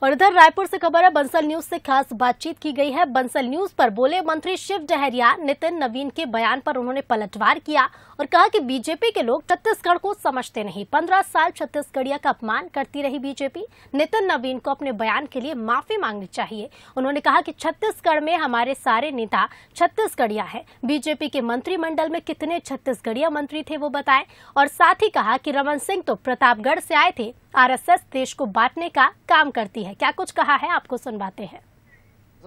और इधर रायपुर से खबर है, बंसल न्यूज से खास बातचीत की गई है। बंसल न्यूज पर बोले मंत्री शिव डहरिया। नितिन नवीन के बयान पर उन्होंने पलटवार किया और कहा कि बीजेपी के लोग छत्तीसगढ़ को समझते नहीं। 15 साल छत्तीसगढ़िया का अपमान करती रही बीजेपी। नितिन नवीन को अपने बयान के लिए माफी मांगनी चाहिए। उन्होंने कहा कि छत्तीसगढ़ में हमारे सारे नेता छत्तीसगढ़िया है। बीजेपी के मंत्रिमंडल में कितने छत्तीसगढ़िया मंत्री थे वो बताएं। और साथ ही कहा कि रमन सिंह तो प्रतापगढ़ से आए थे। आरएसएस देश को बांटने का काम करती है। क्या कुछ कहा है आपको सुनवाते हैं।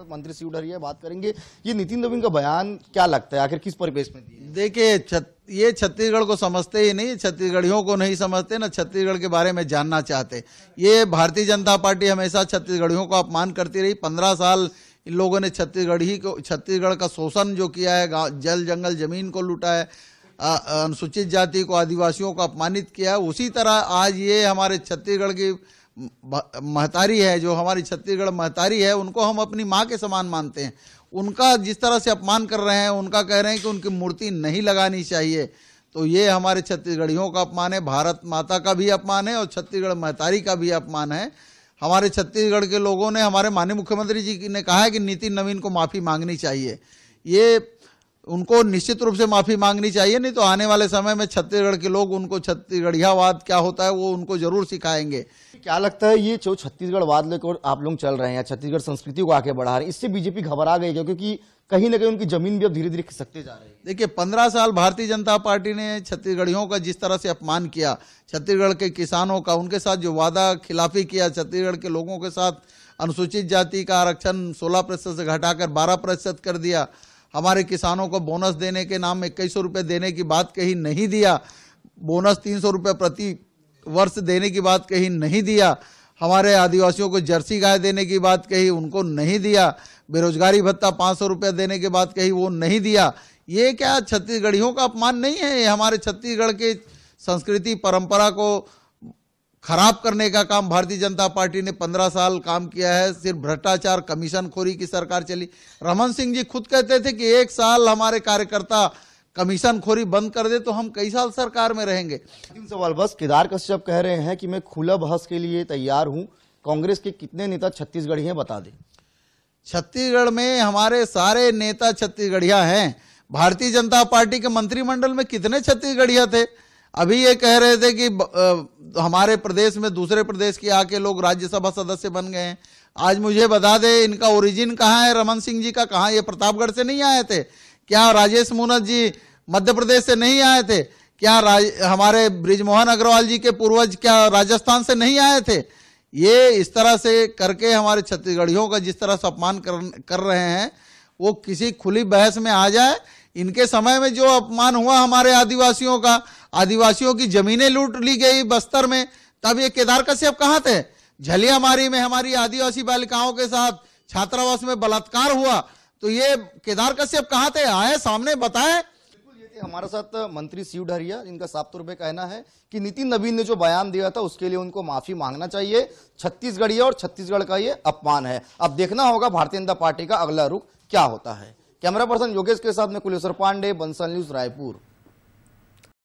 मंत्री शिव डहरिया बात करेंगे। ये नितिन नवीन का बयान क्या लगता है, आखिर किस परिवेश में दिया? देखिए, ये छत्तीसगढ़ को समझते ही नहीं, छत्तीसगढ़ियों को नहीं समझते, ना छत्तीसगढ़ के बारे में जानना चाहते। ये भारतीय जनता पार्टी हमेशा छत्तीसगढ़ियों का अपमान करती रही। 15 साल इन लोगों ने छत्तीसगढ़ का शोषण जो किया है, जल जंगल जमीन को लूटा है, अनुसूचित जाति को, आदिवासियों को अपमानित किया है। उसी तरह आज ये हमारे छत्तीसगढ़ की महतारी है, जो हमारी छत्तीसगढ़ महतारी है, उनको हम अपनी माँ के समान मानते हैं। उनका जिस तरह से अपमान कर रहे हैं, उनका कह रहे हैं कि उनकी मूर्ति नहीं लगानी चाहिए, तो ये हमारे छत्तीसगढ़ियों का अपमान है, भारत माता का भी अपमान है और छत्तीसगढ़ महतारी का भी अपमान है। हमारे छत्तीसगढ़ के लोगों ने, हमारे माननीय मुख्यमंत्री जी ने कहा है कि नितिन नवीन को माफ़ी मांगनी चाहिए। ये उनको निश्चित रूप से माफ़ी मांगनी चाहिए, नहीं तो आने वाले समय में छत्तीसगढ़ के लोग उनको छत्तीसगढ़ियावाद क्या होता है वो उनको जरूर सिखाएंगे। क्या लगता है ये जो छत्तीसगढ़वाद लेकर आप लोग चल रहे हैं, छत्तीसगढ़ संस्कृति को आगे बढ़ा रहे हैं, इससे बीजेपी घबरा गई है? क्योंकि कहीं ना कहीं उनकी जमीन भी अब धीरे धीरे खिसकते जा रही है। देखिए, 15 साल भारतीय जनता पार्टी ने छत्तीसगढ़ियों का जिस तरह से अपमान किया, छत्तीसगढ़ के किसानों का, उनके साथ जो वादा खिलाफी किया, छत्तीसगढ़ के लोगों के साथ अनुसूचित जाति का आरक्षण 16% से घटाकर 12% कर दिया, हमारे किसानों को बोनस देने के नाम में 2100 रुपये देने की बात कही नहीं दिया, बोनस 300 रुपये प्रति वर्ष देने की बात कही नहीं दिया, हमारे आदिवासियों को जर्सी गाय देने की बात कही, उनको नहीं दिया, बेरोजगारी भत्ता 500 रुपये देने की बात कही, वो नहीं दिया। ये क्या छत्तीसगढ़ियों का अपमान नहीं है? ये हमारे छत्तीसगढ़ के संस्कृति परंपरा को खराब करने का काम भारतीय जनता पार्टी ने 15 साल काम किया है। सिर्फ भ्रष्टाचार, कमीशन खोरी की सरकार चली। रमन सिंह जी खुद कहते थे कि 1 साल हमारे कार्यकर्ता कमीशन खोरी बंद कर दे तो हम कई साल सरकार में रहेंगे। तीन सवाल बस। केदार कश्यप कह रहे हैं कि मैं खुला बहस के लिए तैयार हूं। कांग्रेस के कितने नेता छत्तीसगढ़ी हैं बता दें। छत्तीसगढ़ में हमारे सारे नेता छत्तीसगढ़िया हैं। भारतीय जनता पार्टी के मंत्रिमंडल में कितने छत्तीसगढ़िया थे? अभी ये कह रहे थे कि हमारे प्रदेश में दूसरे प्रदेश के आके लोग राज्यसभा सदस्य बन गए हैं। आज मुझे बता दे, इनका ओरिजिन कहाँ है? रमन सिंह जी का कहाँ? ये प्रतापगढ़ से नहीं आए थे क्या? राजेश मूनत जी मध्य प्रदेश से नहीं आए थे क्या? हमारे बृजमोहन अग्रवाल जी के पूर्वज क्या राजस्थान से नहीं आए थे? ये इस तरह से करके हमारे छत्तीसगढ़ियों का जिस तरह से अपमान कर रहे हैं, वो किसी खुली बहस में आ जाए। इनके समय में जो अपमान हुआ हमारे आदिवासियों का, आदिवासियों की जमीनें लूट ली गई बस्तर में, तब ये केदार कश्यप कहाँ थे? झलियामारी में हमारी आदिवासी बालिकाओं के साथ छात्रावास में बलात्कार हुआ, तो ये केदार कश्यप कहाँ थे? आए सामने बताएं। बिल्कुल, ये थे हमारे साथ मंत्री शिव डहरिया, जिनका साफ तौर पे कहना है कि नितिन नवीन ने जो बयान दिया था उसके लिए उनको माफी मांगना चाहिए। छत्तीसगढ़िया और छत्तीसगढ़ का ये अपमान है। अब देखना होगा भारतीय जनता पार्टी का अगला रुख क्या होता है। कैमरा पर्सन योगेश के साथ में कुलेश्वर पांडे, बंसल न्यूज, रायपुर।